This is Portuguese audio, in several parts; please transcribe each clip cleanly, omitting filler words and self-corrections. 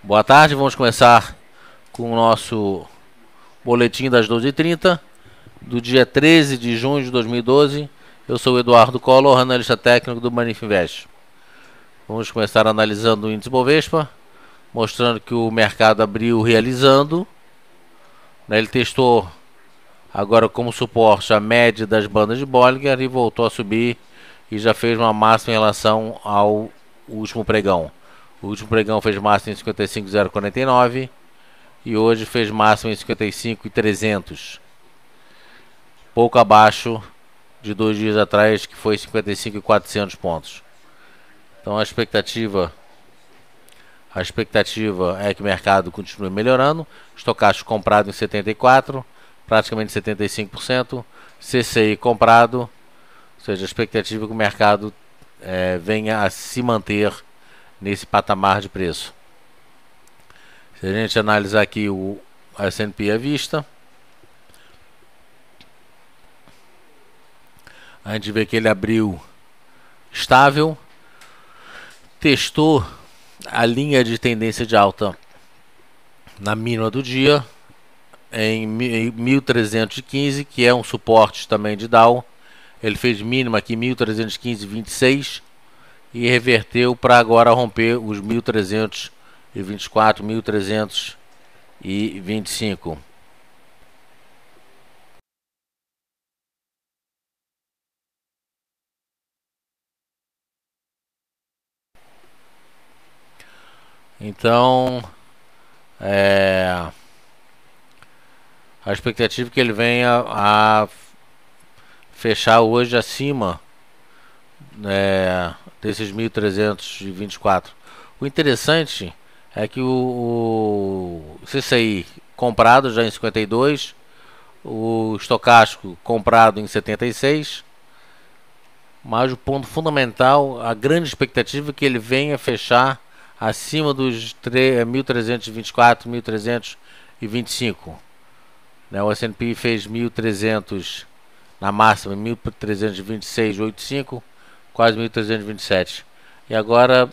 Boa tarde, vamos começar com o nosso boletim das 12h30 do dia 13 de junho de 2012. Eu sou o Eduardo Collor, analista técnico do Manifinvest. Vamos começar analisando o índice Bovespa, mostrando que o mercado abriu realizando. Ele testou agora como suporte a média das bandas de Bollinger e voltou a subir e já fez uma máxima em relação ao último pregão. O último pregão fez máxima em 55,049 e hoje fez máxima em 55,300. Pouco abaixo de 2 dias atrás, que foi 55,400 pontos. Então a expectativa é que o mercado continue melhorando. Estocástico comprado em 74, praticamente 75%. CCI comprado, ou seja, a expectativa é que o mercado venha a se manter nesse patamar de preço. Se a gente analisar aqui o S&P à vista, a gente vê que ele abriu estável, testou a linha de tendência de alta na mínima do dia em 1315, que é um suporte também de Dow. Ele fez mínima aqui 1315,26 e reverteu para agora romper os 1324, 1325. Então, a expectativa é que ele venha a fechar hoje acima desses 1324. O interessante é que o CCI comprado já em 52, o estocástico comprado em 76, mas o ponto fundamental, a grande expectativa é que ele venha fechar acima dos 1324, 1325. O S&P fez 1300 na máxima, 1326,85, quase 1327. E agora,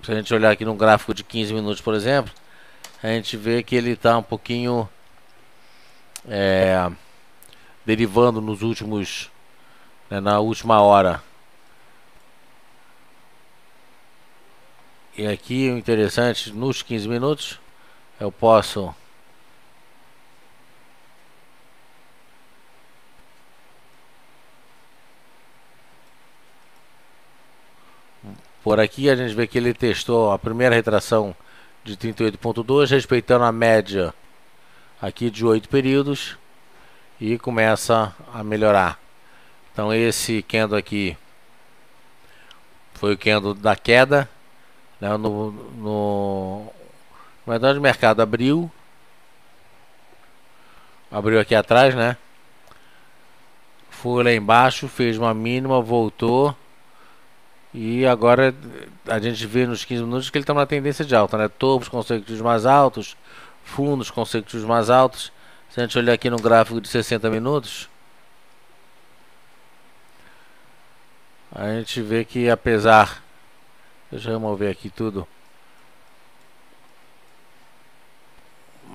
se a gente olhar aqui no gráfico de 15 minutos, por exemplo, a gente vê que ele está um pouquinho derivando nos últimos, na última hora. E aqui o interessante, nos 15 minutos, eu posso por aqui a gente vê que ele testou a primeira retração de 38,2, respeitando a média aqui de 8 períodos e começa a melhorar. Então esse candle aqui foi o candle da queda, na verdade o mercado abriu aqui atrás, foi lá embaixo, fez uma mínima, voltou. E agora a gente vê nos 15 minutos que ele está numa tendência de alta, topos consecutivos mais altos, fundos consecutivos mais altos. Se a gente olhar aqui no gráfico de 60 minutos, a gente vê que apesar... Deixa eu remover aqui tudo.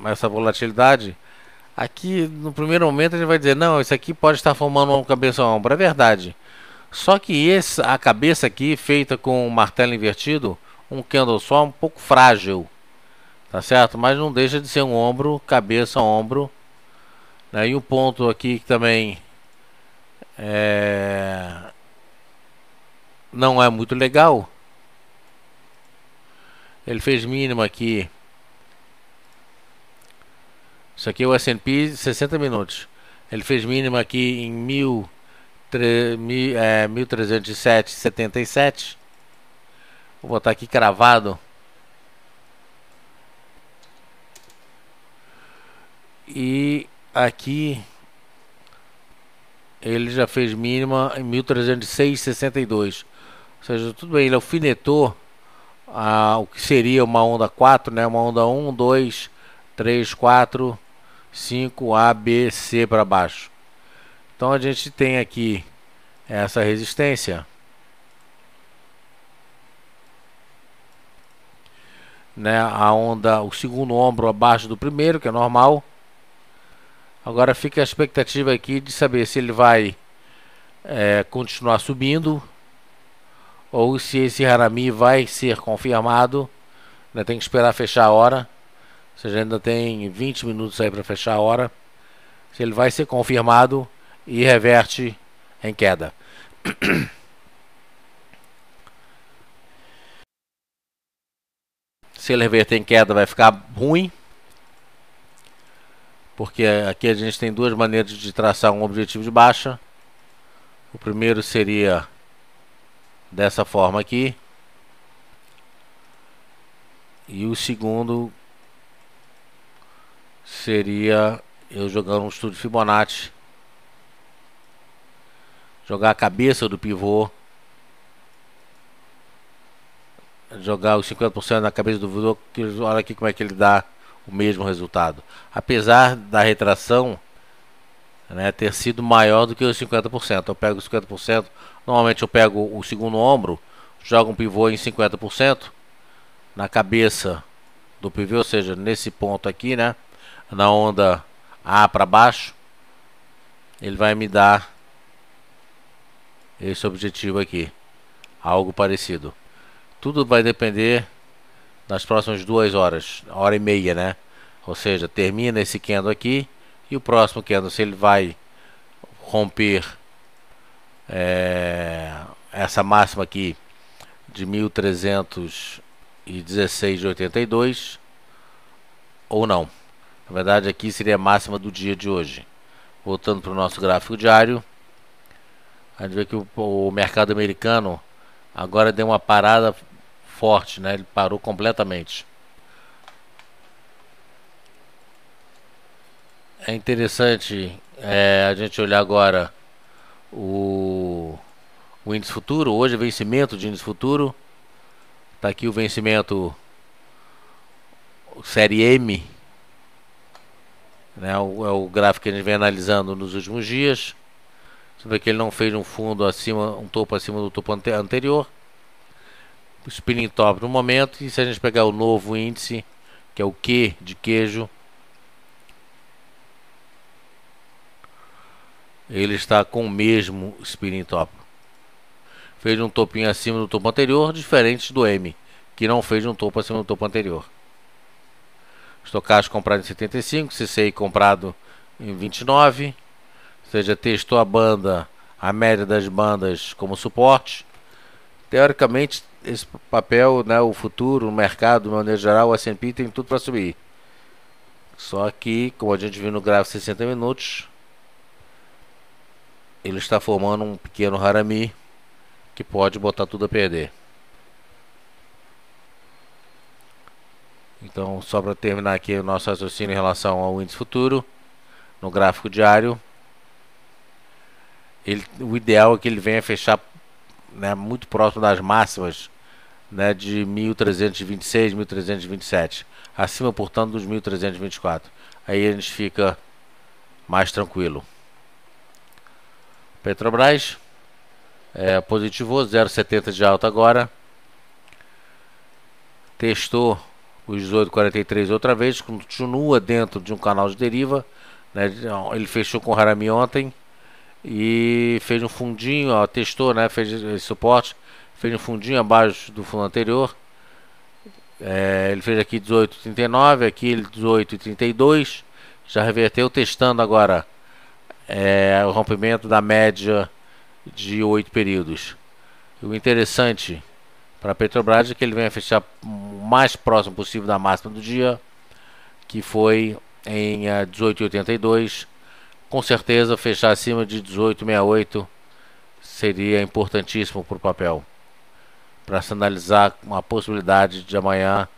Essa volatilidade, aqui no primeiro momento a gente vai dizer, não, isso aqui pode estar formando uma cabeça ombro. É verdade. Só que a cabeça aqui, feita com um martelo invertido, um candle só, um pouco frágil, tá certo? Mas não deixa de ser um ombro, cabeça, ombro. E um ponto aqui que também não é muito legal. Ele fez mínima aqui. Isso aqui é o S&P 60 minutos. Ele fez mínima aqui em 1307,77. Vou botar aqui cravado. E aqui ele já fez mínima em 1306,62. Ou seja, tudo bem, ele alfinetou o que seria uma onda 4, uma onda 1, 2, 3, 4, 5, A, B, C para baixo. Então a gente tem aqui essa resistência né, a onda, o segundo ombro abaixo do primeiro, que é normal. Agora fica a expectativa aqui de saber se ele vai continuar subindo ou se esse Harami vai ser confirmado. Né, tem que esperar fechar a hora. Ou seja, ainda tem 20 minutos aí para fechar a hora. Se ele vai ser confirmado e reverte em queda. Se ele reverter em queda, vai ficar ruim. Porque aqui a gente tem duas maneiras de traçar um objetivo de baixa. O primeiro seria dessa forma aqui. E o segundo seria eu jogando um estudo de Fibonacci. Jogar a cabeça do pivô. Jogar os 50% na cabeça do pivô. Olha aqui como é que ele dá o mesmo resultado. Apesar da retração, né, ter sido maior do que os 50%. Eu pego os 50%. Normalmente eu pego o segundo ombro. Jogo um pivô em 50%. Na cabeça do pivô, ou seja, nesse ponto aqui, né, na onda A para baixo, ele vai me dar esse objetivo aqui, algo parecido. Tudo vai depender das próximas 2 horas, hora e meia, né? Ou seja, termina esse candle aqui e o próximo candle, se ele vai romper essa máxima aqui de 1316,82 ou não. Na verdade aqui seria a máxima do dia de hoje. Voltando para o nosso gráfico diário, a gente vê que o mercado americano agora deu uma parada forte, né? Ele parou completamente. É interessante a gente olhar agora o índice futuro. Hoje é vencimento de índice futuro. Está aqui o vencimento série M, né? É o gráfico que a gente vem analisando nos últimos dias. Você vê que ele não fez um fundo acima, um topo acima do topo anterior. O spinning top no momento. E se a gente pegar o novo índice, que é o Q de queijo, ele está com o mesmo spinning top. Fez um topinho acima do topo anterior, diferente do M, que não fez um topo acima do topo anterior. Estocástico comprado em 75, CCI comprado em 29. Ou seja, testou a banda, a média das bandas como suporte. Teoricamente, esse papel, né, o futuro, o mercado, de maneira geral, o S&P tem tudo para subir. Só que, como a gente viu no gráfico 60 minutos, ele está formando um pequeno Harami que pode botar tudo a perder. Então, só para terminar aqui o nosso raciocínio em relação ao índice futuro, no gráfico diário, o ideal é que ele venha fechar, né, muito próximo das máximas, né, de 1326, 1327, acima, portanto, dos 1324. Aí a gente fica mais tranquilo. Petrobras positivou 0,70 de alta agora. Testou os 18,43 outra vez, continua dentro de um canal de deriva, né? Ele fechou com o Harami ontem e fez um fundinho, ó, testou, né? Fez esse suporte, fez um fundinho abaixo do fundo anterior. Ele fez aqui 18,39, aqui 18,32, já reverteu, testando agora o rompimento da média de 8 períodos. E o interessante para a Petrobras é que ele venha fechar o mais próximo possível da máxima do dia, que foi em 18,82. Com certeza fechar acima de 18,68 seria importantíssimo para o papel, para se analisar uma possibilidade de amanhã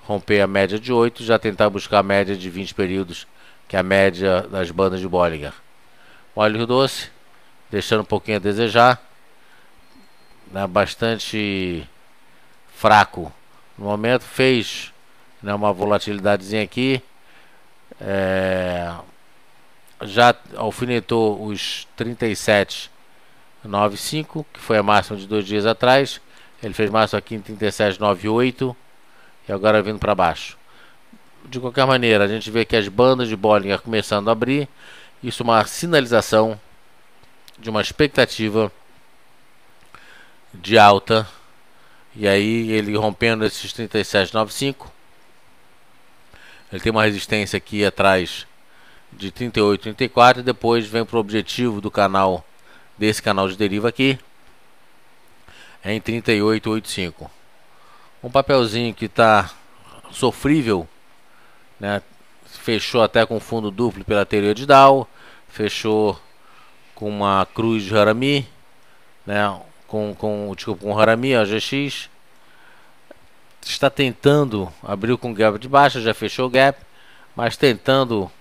romper a média de 8 e já tentar buscar a média de 20 períodos, que é a média das bandas de Bollinger. Óleo doce, deixando um pouquinho a desejar, né, bastante fraco no momento, fez, né, uma volatilidadezinha aqui, já alfinetou os 37,95, que foi a máxima de 2 dias atrás. Ele fez máxima aqui em 37,98 e agora vindo para baixo. De qualquer maneira, a gente vê que as bandas de Bollinger começando a abrir. Isso é uma sinalização de uma expectativa de alta. E aí ele rompendo esses 37,95. Ele tem uma resistência aqui atrás de 38,34 e depois vem para o objetivo do canal, desse canal de deriva aqui, em 38,85. Um papelzinho que está sofrível, né? Fechou até com fundo duplo pela teoria de Dow, fechou com uma cruz de Harami, né? com Harami, GX. Está tentando, abriu com gap de baixa, já fechou o gap, mas tentando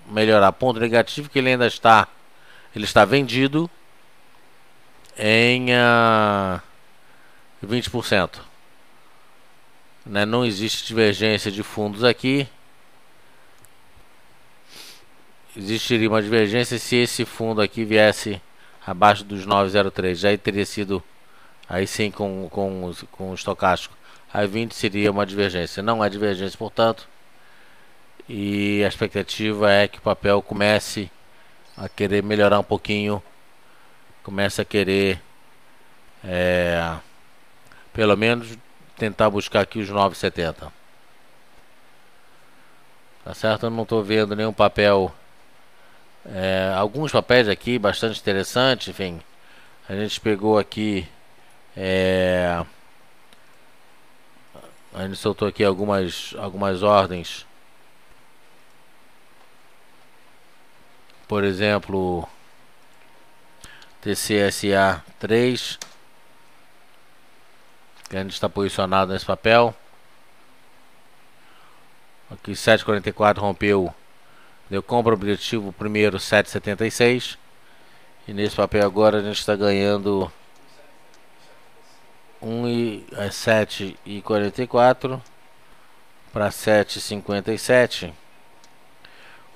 melhorar. Ponto negativo que ele está vendido em 20%. Né? Não existe divergência de fundos aqui. Existiria uma divergência se esse fundo aqui viesse abaixo dos 9,03. Já teria sido aí sim com o estocástico. A 20 seria uma divergência. Não é divergência, portanto. E a expectativa é que o papel comece a querer melhorar um pouquinho. Comece a querer pelo menos tentar buscar aqui os 9,70. Tá certo? Eu não estou vendo nenhum papel. Alguns papéis aqui bastante interessantes. Enfim, a gente pegou aqui. A gente soltou aqui algumas ordens. Por exemplo, TCSA 3, que a gente está posicionado nesse papel. Aqui 7,44 rompeu, deu compra objetivo primeiro 7,76. E nesse papel agora a gente está ganhando 7,44 para 7,57.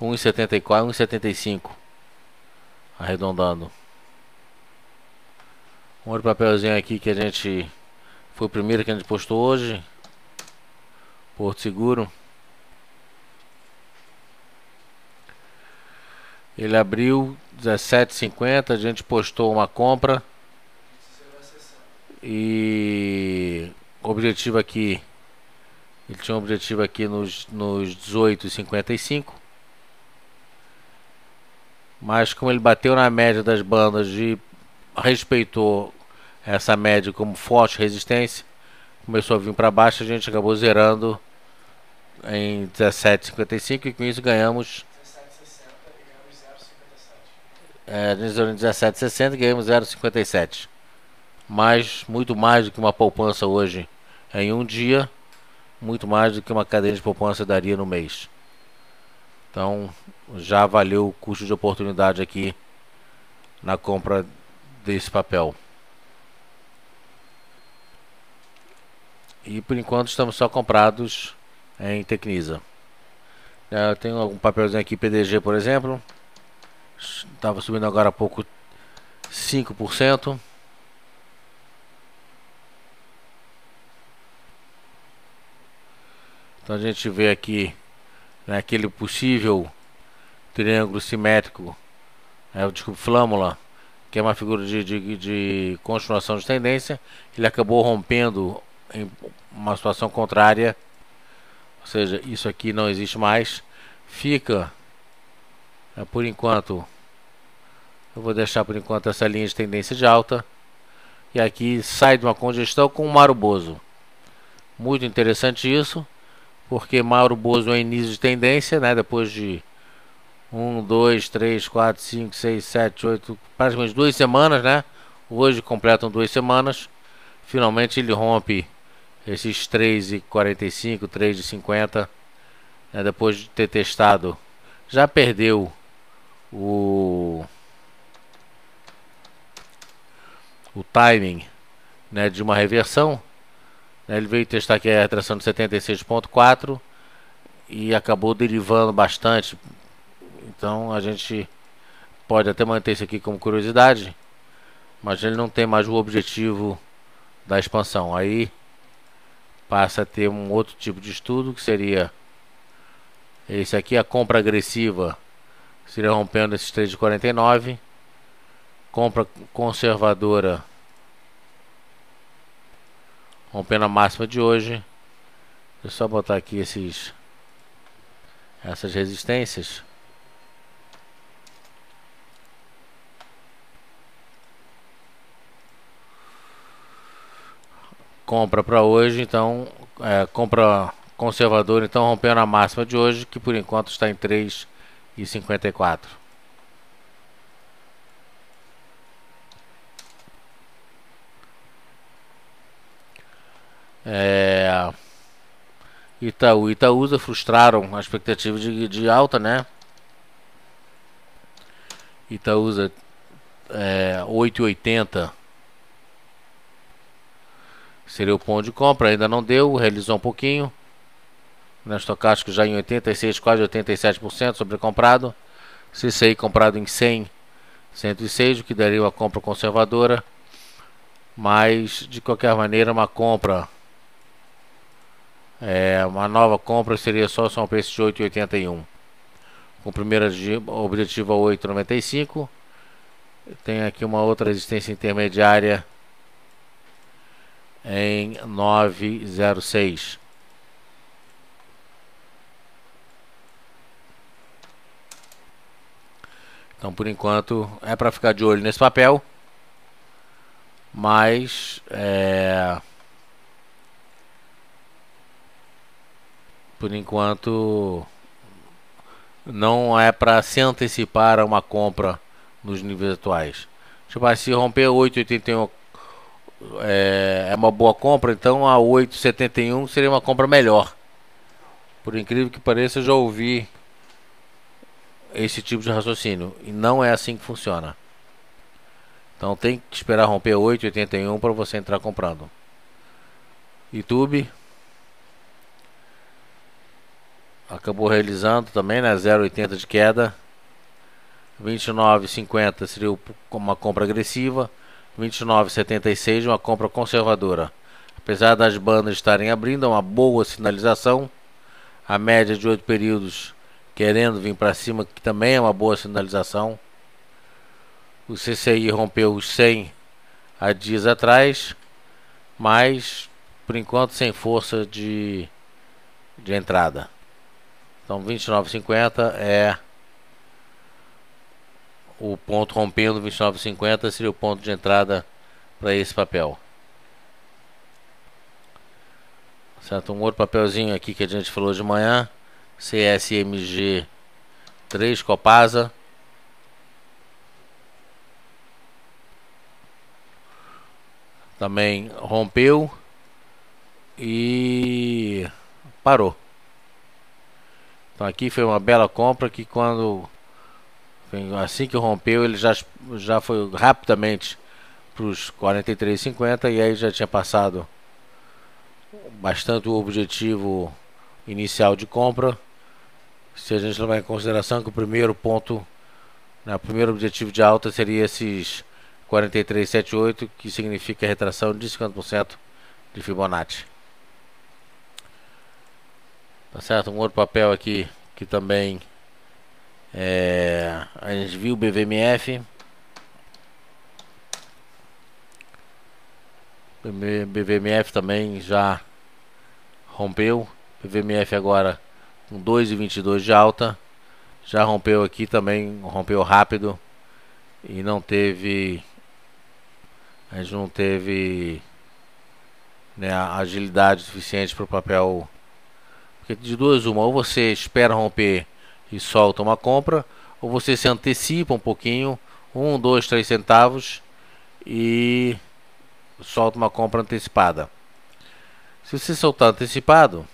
1,74, 1,75, arredondando. Um outro papelzinho aqui que a gente foi o primeiro que a gente postou hoje, Porto Seguro. Ele abriu 17,50, a gente postou uma compra e o objetivo aqui, ele tinha um objetivo aqui nos 18,55. Mas como ele bateu na média das bandas e respeitou essa média como forte resistência, começou a vir para baixo, a gente acabou zerando em 17,55 e com isso ganhamos 17,60 e ganhamos 0,57. A gente zerou em 17,60 e ganhamos 0,57. Mas muito mais do que uma poupança hoje em um dia, muito mais do que uma cadeia de poupança daria no mês. Então já valeu o custo de oportunidade aqui na compra desse papel. E por enquanto estamos só comprados em Tecnisa. Eu tenho algum papelzinho aqui, PDG por exemplo. Estava subindo agora há pouco 5%. Então a gente vê aqui aquele possível triângulo simétrico, desculpa, flâmula, que é uma figura de continuação de tendência. Ele acabou rompendo em uma situação contrária, ou seja, isso aqui não existe mais. Fica, por enquanto, eu vou deixar por enquanto essa linha de tendência de alta, e aqui sai de uma congestão com um Mauro Bozo. Muito interessante isso, porque Mauro Bozo é início de tendência, né? Depois de 1, 2, 3, 4, 5, 6, 7, 8, praticamente 2 semanas, né? Hoje completam 2 semanas. Finalmente ele rompe esses 3,45, 3,50, né? Depois de ter testado, já perdeu o timing, né, de uma reversão. Ele veio testar aqui a retração de 76,4 e acabou derivando bastante. Então a gente pode até manter isso aqui como curiosidade, mas ele não tem mais o objetivo da expansão. Aí passa a ter um outro tipo de estudo, que seria esse aqui. A compra agressiva seria rompendo esses 3,49. Compra conservadora rompendo a máxima de hoje. Deixa eu só botar aqui essas resistências. Compra para hoje, então compra conservadora, então rompendo a máxima de hoje, que por enquanto está em 3,54. Itaú e Itaúsa frustraram a expectativa de alta, né? Itaúsa 8,80 seria o ponto de compra, ainda não deu, realizou um pouquinho. Na estocástico já em 86, quase 87% sobrecomprado. CCI comprado em 100, 106, o que daria uma compra conservadora. Mas de qualquer maneira, uma compra, uma nova compra seria só um preço de 8,81. Com o primeiro objetivo a 8,95. Tem aqui uma outra resistência intermediária em 9,06. Então, por enquanto, é para ficar de olho nesse papel. Mas por enquanto não é para se antecipar a uma compra nos níveis atuais. Tipo, se romper 8,81 é uma boa compra, então a 8,71 seria uma compra melhor. Por incrível que pareça, eu já ouvi esse tipo de raciocínio e não é assim que funciona. Então tem que esperar romper 8,81 para você entrar comprando. YouTube acabou realizando também, né, 0,80 de queda. 29,50 seria uma compra agressiva. 29,76 uma compra conservadora. Apesar das bandas estarem abrindo, é uma boa sinalização. A média de 8 períodos querendo vir para cima, que também é uma boa sinalização. O CCI rompeu os 100 há dias atrás, mas por enquanto sem força de entrada. Então 29,50 é o ponto, rompendo 29,50 seria o ponto de entrada para esse papel. Certo, um outro papelzinho aqui que a gente falou de manhã, CSMG 3 Copasa. Também rompeu e parou. Então aqui foi uma bela compra que assim que rompeu ele já foi rapidamente para os 43,50 e aí já tinha passado bastante o objetivo inicial de compra. Se a gente levar em consideração que o primeiro ponto, né, o primeiro objetivo de alta seria esses 43,78, que significa a retração de 50% de Fibonacci. Tá certo? Um outro papel aqui que também a gente viu o BVMF. BVMF também já rompeu. BVMF agora com 2,22 de alta. Já rompeu aqui também, rompeu rápido. E não teve... A gente não teve, né, agilidade suficiente para o papel. Porque de duas uma, ou você espera romper e solta uma compra, ou você se antecipa um pouquinho, 1, 2, 3 centavos e solta uma compra antecipada. Se você soltar antecipado,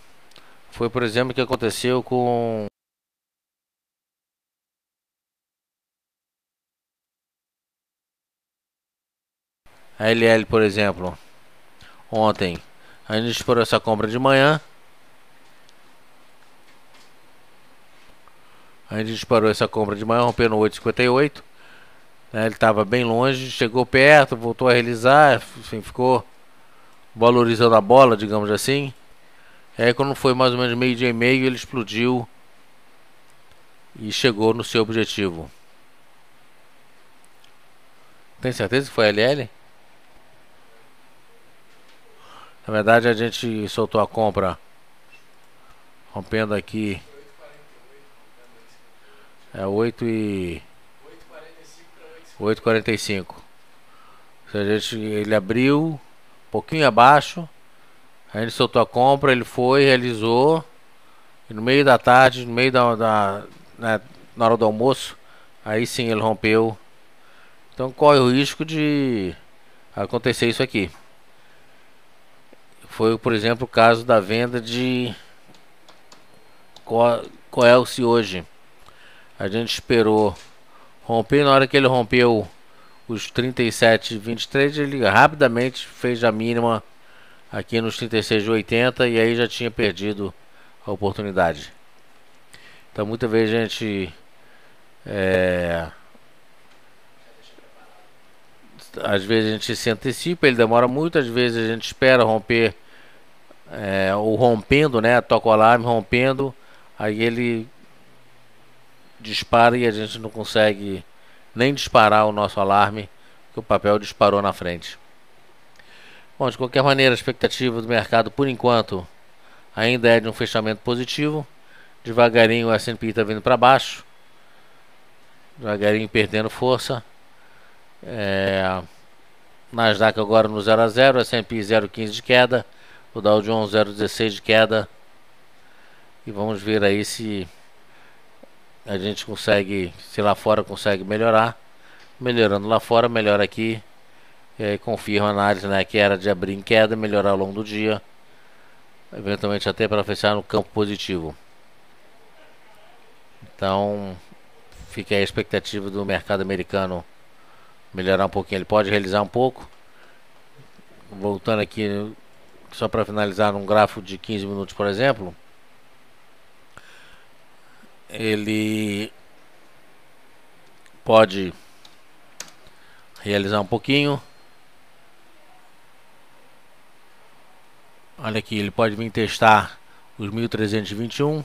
foi por exemplo o que aconteceu com a LL, por exemplo. Ontem a gente disparou essa compra de manhã. A gente disparou essa compra de manhã, rompendo 8,58. Ele estava bem longe, chegou perto, voltou a realizar, enfim, ficou valorizando a bola, digamos assim. E aí quando foi mais ou menos meio dia e meio, ele explodiu e chegou no seu objetivo. Tem certeza que foi LL? Na verdade a gente soltou a compra rompendo aqui 8,45. Ele abriu um pouquinho abaixo, a gente soltou a compra, ele foi, realizou, e no meio da tarde, no meio na hora do almoço, aí sim ele rompeu. Então corre o risco de acontecer isso aqui. Foi, por exemplo, o caso da venda de Coelce hoje. A gente esperou romper, na hora que ele rompeu os 37,23, ele rapidamente fez a mínima aqui nos 36,80 e aí já tinha perdido a oportunidade. Então muitas vezes a gente às vezes a gente se antecipa, ele demora muito, às vezes a gente espera romper, ou rompendo, né, toca o alarme rompendo, aí ele dispara e a gente não consegue nem disparar o nosso alarme, porque o papel disparou na frente. Bom, de qualquer maneira, a expectativa do mercado por enquanto ainda é de um fechamento positivo. Devagarinho o S&P está vindo para baixo, devagarinho perdendo força. Nasdaq agora no 0 a 0, S&P 0,15 de queda, o Dow Jones 0,16 de queda. E vamos ver aí se a gente consegue, se lá fora consegue melhorar. Melhorando lá fora, melhora aqui. E aí confirma a análise, né, que era de abrir em queda, melhorar ao longo do dia, eventualmente até para fechar no campo positivo. Então fica aí a expectativa do mercado americano melhorar um pouquinho. Ele pode realizar um pouco. Voltando aqui só para finalizar num gráfico de 15 minutos, por exemplo, ele pode realizar um pouquinho. Olha aqui, ele pode vir testar os 1321,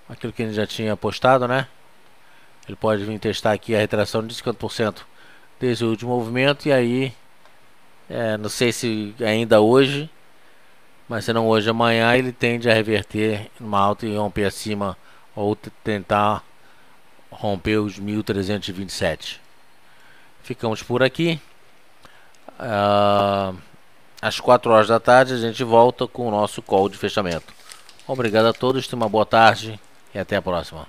aquilo que a gente já tinha postado, né? Ele pode vir testar aqui a retração de 50% desse último movimento, e aí não sei se ainda hoje, mas se não hoje, amanhã ele tende a reverter numa alta e romper acima, ou tentar romper os 1327. Ficamos por aqui. Às 4 horas da tarde a gente volta com o nosso call de fechamento. Obrigado a todos, tenham uma boa tarde e até a próxima.